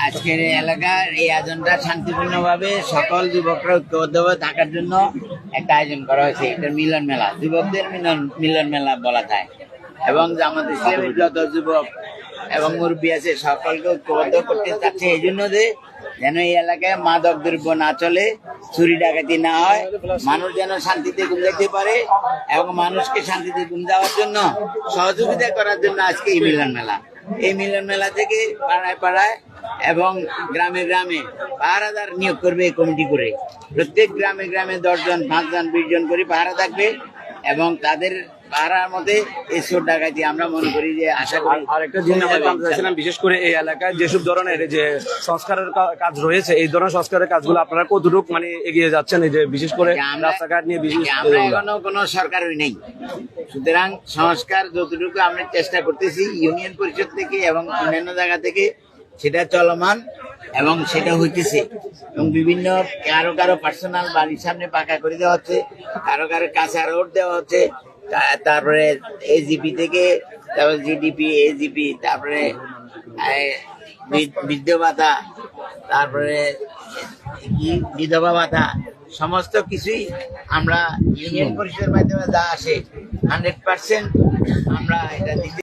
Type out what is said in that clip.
আজকের এলাকার এই আয়োজনটা শান্তিপূর্ণভাবে সকল যুবকরা ঐক্যবদ্ধভাবে থাকার জন্য একটা আয়োজন করা হয়েছে। এটা মিলন মেলা, যুবকদের মিলন মেলা বলা যায়। এবং জামাত ইসলামের যত যুবক এবং মুরব্বী আছে সকলকে ঐক্যবদ্ধ করতে চাচ্ছে এই জন্য যে যেন এই এলাকায় মাদক দ্রব্য না চলে, চুরি ডাকাতি না হয়, মানুষ যেন শান্তিতে ঘুম যেতে পারে এবং মানুষকে শান্তিতে ঘুম যাওয়ার জন্য সহযোগিতা করার জন্য আজকে এই মিলন মেলা। এই মিলন মেলা থেকে পাড়ায় পাড়ায় এবং গ্রামে গ্রামে পাহারাদার নিয়োগ করবে এই কমিটি করে। প্রত্যেক গ্রামে গ্রামে 10 জন 5 জন 20 জন করে পাহারা থাকবে এবং তাদের পাহারার মধ্যে এই চোর ডাকাতি আমরা মনে করি যে আশা করি। আরেকটা জিনিস জানতে চাইছিলাম, বিশেষ করে এই এলাকায় যেসব ধরনের যে সংস্কারের কাজ রয়েছে, এই ধরনের সংস্কারের কাজগুলো আপনারা কতটুকু মানে এগিয়ে যাচ্ছেন? এই যে বিশেষ করে রাস্তাঘাট নিয়ে আমরা এখনো কোনো সরকারই নেই, সুতরাং সংস্কার যতটুকু আমরা চেষ্টা করতেছি ইউনিয়ন পরিষদ থেকে এবং অন্যান্য জায়গা থেকে সেটা চলমান এবং সেটা হইতেছে। এবং বিভিন্ন কারো কারো পার্সোনাল বাড়ির সামনে পাকা করে দেওয়া হচ্ছে, কারো কারো কাঁচা রোড দেওয়া হচ্ছে, তারপরে এজিপি থেকে তারপরে জিডিপি, এজিপি, তারপরে বৃদ্ধ ভাতা, তারপরে কি বিধবা ভাতা, সমস্ত কিছুই আমরা ইউনিয়ন পরিষদের মাধ্যমে যা আসে 100% আমরা এটা দিতে